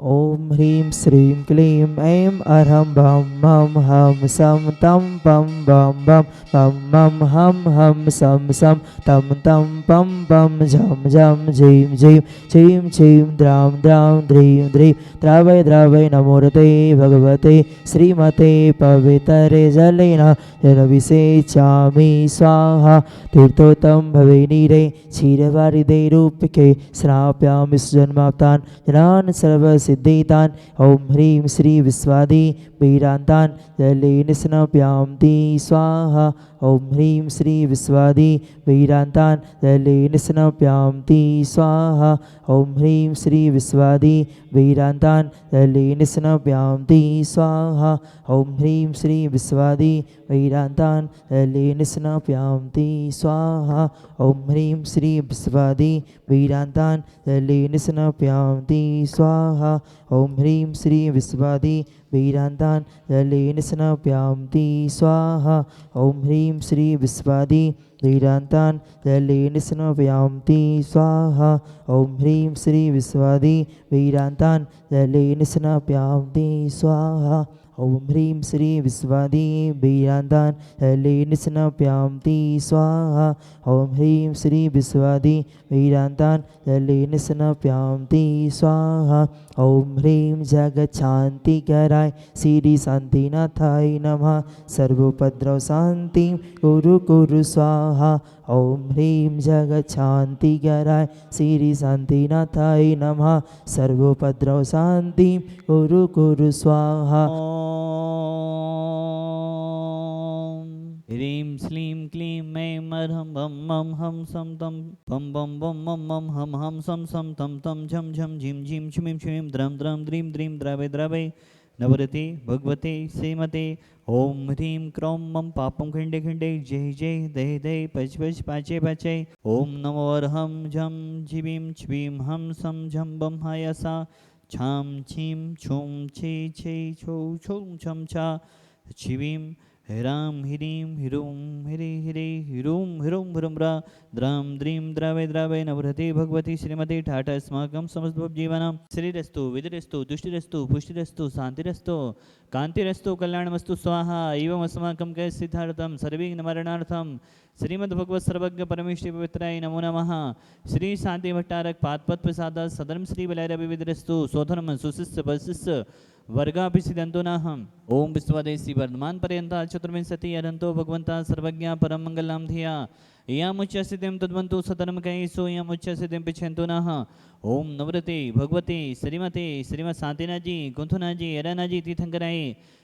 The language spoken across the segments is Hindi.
ॐ ह्रीं श्रीं क्लीं ऐं अरहं बं मं हं सं तं पं बं बं बं मं हं हं सं तं तं पं पं झं झं झीं झीं छीं छीं द्रां द्रां द्रीं द्रीं द्रावय द्रावय नमोऽर्ते भगवते श्रीमते पवितरे जलेन जलविषेचामि स्वाहा तीर्थोत्तम भवे नीरे क्षीरवारिदे रूपके स्नाप्यामि सुजन्माप्तान् जनान् सर्वसिद्धितान् ॐ ह्रीं श्री विश्वादि वीरान्तान् जलेन स्नाप्यान्ति स्वाहा ॐ ह्रीं श्री विश्वादि वीरान्तान् जलेन स्नाप्यान्ति स्वाहा ॐ ह्रीं श्री विश्वादि वीरान्तान् जलेन स्नाप्यान्ति स्वाहा ॐ ह्रीं श्री विश्वादि वीरान्तान् जलेन स्नाप्यान्ति स्वाहा ॐ ह्रीं श्री विश्वादि वीरान्तान् जलेन स्नाप्यान्ति स्वाहा ॐ ह्रीं श्री विश्वादि वीरान्तान् जलेन स्नाप्यान्ति स्वाहा ॐ ह्रीं श्री विश्वादि वीरान्तान् जलेन स्नाप्यान्ति स्वाहा ॐ ह्रीं श्री विश्वादि वीरान्तान् जलेन स्नाप्यान्ति स्वाहा ॐ ह्रीं श्री विश्वादि वीरान्तान् जलेन स्नाप्यान्ति स्वाहा ॐ ह्रीं श्री विश्वादि वीरान्तान् जलेन स्नाप्यान्ति स्वाहा ॐ ह्रीं जगच्छान्तिकराय श्री शान्तिनाथाय नमः सर्वोपद्रव शान्तिं कुरु कुरु स्वाहा ॐ ह्रीं जगच्छान्तिकराय श्री शान्तिनाथाय नमः सर्वोपद्रव शान्तिं कुरु कुरु स्वाहा ह्रीं श्लीं क्लीं ऐं अरहं बं मं हं सं तं पं बं बं मं मं हं हं सं तं तं झं झं झीं झीं छ्मीं छ्मीं द्रं द्रं द्रीं द्रीं द्रवै द्रवै नवरते भगवते श्रीमते ॐ ह्रीं क्रौं मं पापं खिण्डे खिण्डे जय जय दय दय पच पच पाचे पाचे ॐ नमो अर्हं झं झिवीं छ्वीं हं सं झं बं हायसा छां छीं छुं छे छे छौ छौं छं छा छिवीं ह्रां ह्रीं ह्रूं ह्री ह्री ह्रूं ह्रूं ह्रुं द्रां द्रीं द्रावै द्रावै नवरते भगवती श्रीमती ठाठ अस्माकं समस्तजीवनं श्रीरस्तु विधिरस्तु तुष्टिरस्तु पुष्टिरस्तु शान्तिरस्तु कान्तिरस्तु कल्याणमस्तु स्वाहा एवम् अस्माकं कैसिद्धार्थं सर्वविघ्नमरणार्थं श्रीमद्भगवत् सर्वज्ञ परमेश्वरी पवित्राय नमो नमः श्री शांति भट्टारक पादपद प्रसाद सदरम श्री विविधरस्तु स्वधर्म सुशिष्य वशिष्य वर्गाभिषिदंतुनाहम ओम विश्वदेशी वर्धमान पर्यंत चतुर्विंशति अरंतो भगवंता सर्वज्ञ परम मंगलम धिया यामुच्यसिद्धिं तद्वन्तु सतर्मकैसो यामुच्यसिद्धिं पिछन्तु नः ओम नवरते भगवते श्रीमते श्रीमद शांतिनाजी गुंथुनाजी एरानाजी तीर्थंकराय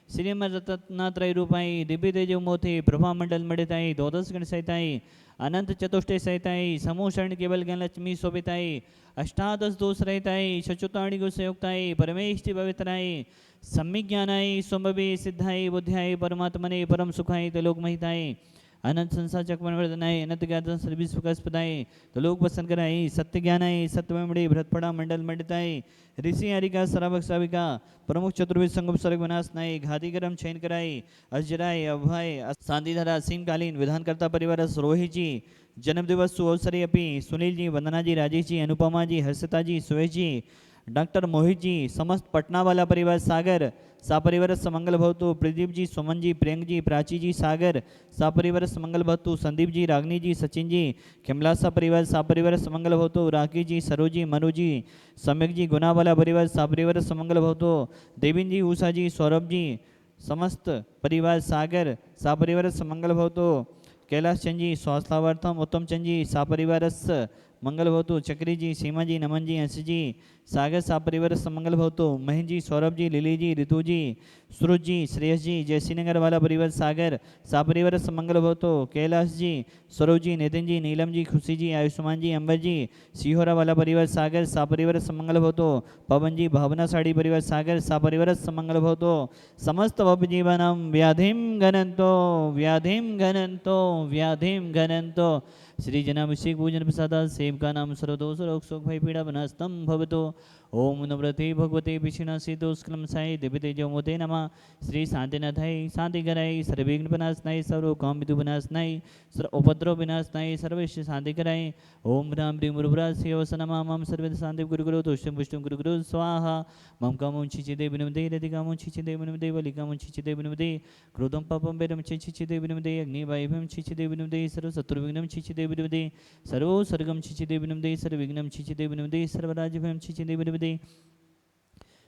श्रीमद रत्नात्रय रूपाई दिव्य तेजो मोथे प्रभा मंडल मडिताई द्वादश गण सहिताई अनंत चतुष्टय सहिताई समूह शरण केवल ज्ञान लक्ष्मी शोभिताई अष्टादश दोष रहताई शचुताणी गुसयुक्ताई परमेष्टि पवित्राई सम्यक ज्ञानाई स्वभवे सिद्धाई बुद्ध्याई परमात्मने परम सुखाई तलोक महिताई अनंत संसार चक्रवर्धनाय अनंत ज्ञान सर्विस विकासपदाय तलोक वसन कराय सत्य ज्ञानाय सत्यमणि भरतपड़ा मंडल मंडिताय ऋषि हरिका श्रावक श्राविका प्रमुख चतुर्वेद संगम सर्ग विनाश नाय घातिकरम चयन कराय अजराय अभय शांतिधारा सिंहकालीन विधानकर्ता परिवार रोहित जी जन्मदिवस सुअवसरे अपि सुनील जी वंदना जी राजेश जी अनुपमा जी हर्षिता जी सुरेश जी डॉक्टर मोहित जी समस्त पटना वाला परिवार सागर सापरिवार समंगल भवतु प्रदीप जी सुमन जी प्रियंक जी प्राची जी सागर सापरिवार समंगल भवतु संदीप जी रागनी जी सचिन जी खिमलासा परिवार सापरिवार समंगल भवतु राकेश जी सरोज जी मनु जी सम्यक जी गुनावाला परिवार सापरिवार समंगल भवतु देविन जी उषा जी सौरभ जी समस्त परिवार सागर सापरिवार समंगल भवतु कैलाश चंद जी स्वास्थ्यार्थम उत्तम चंद जी सापरिवार मंगल भवतु चक्री जी सीमा जी नमन जी हंस जी सागर सापरिवार समंगल भवतु महेंद्र जी सौरभ जी लिली जी ऋतु जी सुरुज जी श्रेयस जी जयश्रीनगर वाला परिवार सागर सापरिवार समंगल भवतु कैलाश जी सरोज जी नितिन जी नीलम जी खुशी जी आयुष्मान जी अंबर जी सिहोरा वाला परिवार सागर सापरिवार समंगल भवतु पवन जी भावना साड़ी परिवार सागर सापरिवार समंगल भवतु समस्त भव जीवनम व्याधिम घनंतो व्याधिम घनंतो व्याधिम घनंतो श्री जनाभिषेक पूजन प्रसाद सेवका नाम सर्वदोष रोग शोक भय पीड़ा विनाशतम भवतो ओम नवरते भगवते विष्णुसितोष्कलम साई देवते जमोते नमः श्री शांतिनाथाय शांतिकराय सर्वविघ्नविनाशनाय सर्वकामविदुविनाशनाय सर्व उपद्रव विनाशनाय सर्वेश शांतिकराय ओम राम ह्रीं गुरुव्रा शिवस नमः मम सर्वे शांति गुरुगुरु तुष्टं पुष्टं गुरुगुरु स्वाहा मम कामं छिचिदे विनमदे रति कामं छिचिदे विनमदे वलि कामं छिचिदे विनमदे क्रोधं पापं वैरं छिचिदे विनमदे अग्निवायुभं छिचिदे विनमदे सर्वशत्रुविघ्नं छिचिदे विनमदे सर्वोसर्गं छिचिदे विनमदे सर्वविघ्नं छिचिदे विनमदे सर्वराज्यभयं छिचिदे विनमदे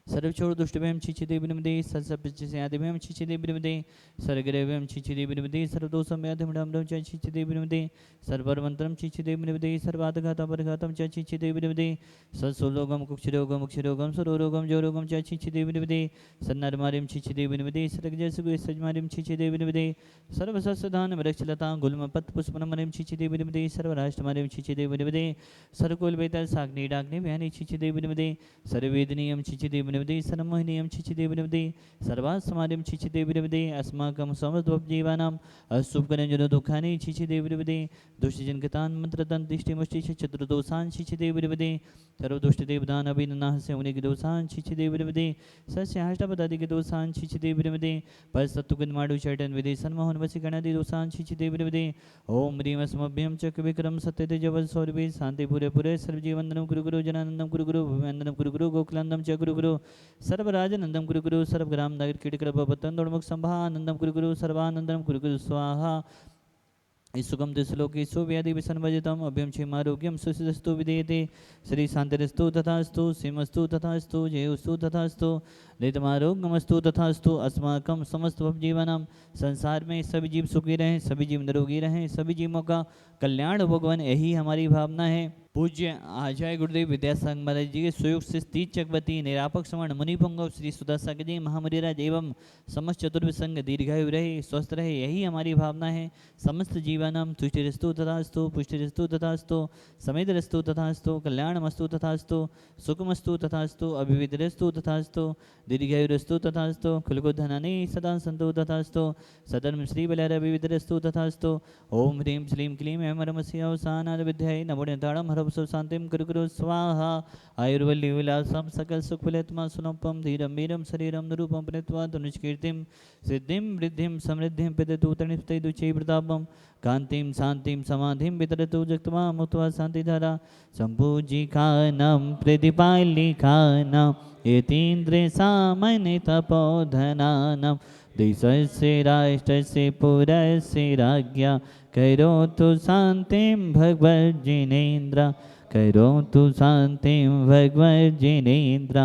सर्वचोर दुष्टभयं छिचिदे विनमदे सर्वसप्तचयादिभयं छिचिदे विनमदे सर्वग्रहभयं छिचिदे विनमदे सर्वदोषं व्याधिमडाम्रं च छिचिदे विनमदे सर्वमन्त्रं छिचिदे विनमदे सर्वातघातपरघातं च छिचिदे विनमदे सत्सुलोगं कुक्षिरोगं मुक्षिरोगं सुरोगं जोरोगं च छिचिदे विनमदे सन्नरमारिं छिचिदे विनमदे सर्गजसुगसजमारिं छिचिदे विनमदे सर्वसस्यधान वृक्षलता गुल्मपत्पुष्पनमरिं छिचिदे विनमदे सर्वराष्ट्रमारिं छिचिदे विनमदे सर्वकुलवेतल साग्निडाग्नि व्यानि छिचिदे विनमदे सर्ववेदनीयं छिचिदे विनमदे सर्वमोहिनीयं छिचिदे विनमदे सर्वास्मादिं छिचिदे विनमदे अस्माकं समस्तजीवानां अशुभकरञ्जन दुःखानि छिचिदे विनमदे दुष्टजनकतान् मन्त्रतान् दिष्टिमुष्टि चतुर्दोषान् छिचिदे विनमदे सर्वदुष्टदेवदान् अभिननाहस्य उनिकदोषान् छिचिदे विनमदे सस्याष्टपदादिकदोषान् छिचिदे विनमदे परसत्तुकन्माडु चैटन् विदे सन्मोहन वशीकरणादि दोषान् छिचिदे विनमदे ओम ह्रीं अस्मभ्यं च विक्रम सत्यतेजवल सौरभे शांतिपुरे पुरे सर्वजीवनंदनं गुरु गुरु जनानंदं गुरु गुरु भुवनंदनं गुरु गुरु गोकुलानंदं च गुरु गुरु सर्वराजनंदं गुरु गुरु सर्वग्राम नगर कीटकरपतंदोन्मुख संभानंदं गुरु गुरु सर्वानंदं गुरु गुरु स्वाहा सुखम दिश्लोके सुव्याधि विसन्वजितम अभ्यम क्षेमारोग्यम सुसिदस्तु विधेयते श्री शांतिरस्तु तथास्तु सिमस्तु तथास्तु जयोस्तु तथास्तु नितमारोग्यमस्तु तथास्तु अस्माकं समस्त जीवनम संसार में सभी जीव सुखी रहें सभी जीव निरोगी रहें सभी जीवों का कल्याण भगवान यही हमारी भावना है। पूज्य आचार्य गुरुदेव विद्यासागर महाराज जी के सुयोग से तीज चकवती निरापक श्रवण मुनिपुंगव श्री सुदासागर जी महामुनिराज एवं समस्त चतुर्विसंग दीर्घायु रहे स्वस्थ रहे यही हमारी भावना है। समस्त जीवानाम तुष्टिरस्तु तथास्तु पुष्टिरस्तु तथास्तु समेतरस्तु तथास्तु कल्याणमस्तु तथास्तु सुखमस्तु तथास्तु अभिविदरस्तु तथास्तु दीर्घायुरस्तु तथास्तु कुलगोधनानि सदा सन्तु तथास्तु सदर्म श्री बलरविविदरस्तु तथास्तु ओम ह्रीं श्रीं क्लीं ऐं परमस्य अवसानाद विद्याय नमोनिताड़ं हरवसु शांतिं कुरु कुरु स्वाहा आयुर्वल्ली विलासं सकल सुखफलेत्मा सुनपं धीरं वीरं शरीरं निरूपं प्रणीत्वा तनुष्कीर्तिं सिद्धिं वृद्धिं समृद्धिं पिदतु तणिस्तैदुचे प्रतापं कान्तिं शान्तिं समाधिं वितरतु जक्त्वा मुक्त्वा शान्तिधारा सम्पूजिकानं प्रतिपालिकानां यतीन्द्रे सामनितपोधनानां देशस्य राष्ट्रस्य पुरस्य राज्ञा करोतु शान्तिं भगवज्जिनेन्द्र करोतु शान्तिं भगवज्जिनेन्द्र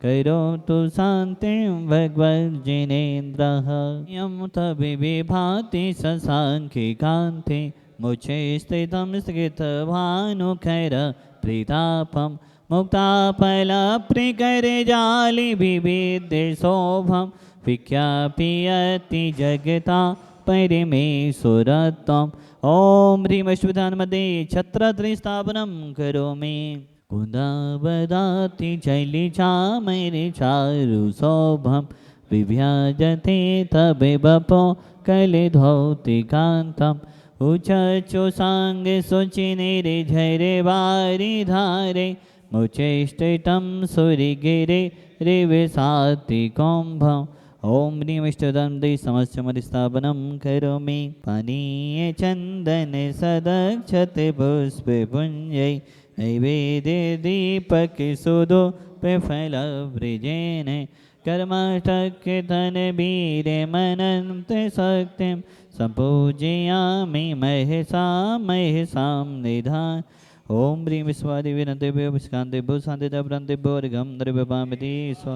करोतु शान्तिं भगवज्जिनेन्द्रः यं तविभाति ससाङ्ख्यिकान्ते मुचे स्थितं स्थितभानुखैर त्रितापं मुक्ताफलप्रिकरजालिविविद्यशोभं विख्यापियति जगता परिमेशुरत्वम् ॐ ह्रीं अश्वत्थानमध्ये छत्रत्रिस्थापनं करोमि कुन्दावदाति शैलिचामैरिचारुशोभं विभ्याजते तबिबपो कलिधौतिकान्तम् उचचुसाङ्गे शुचिनिरे झैरे वारिधारे मुचेष्टितं सुरिगिरे रिविशाति कुम्भम् ओम ह्रीं इष्टदं समस्यमधिस्थापनं करोमि पानीये चन्दन सदक्षते पुष्पपुञ्जै नैवेद्ये दीपके सुधूपफलव्रजेन कर्मठक्यधनवीरे मनन्ते शक्तिं सम्पूजयामि महसां निधान ओम ह्रीं विश्वादिवीरन्तेभ्यो विष्कान्तेभ्यो शान्तिदा ब्रन्तेभ्यो अर्घं द्रव्यपामिति स्व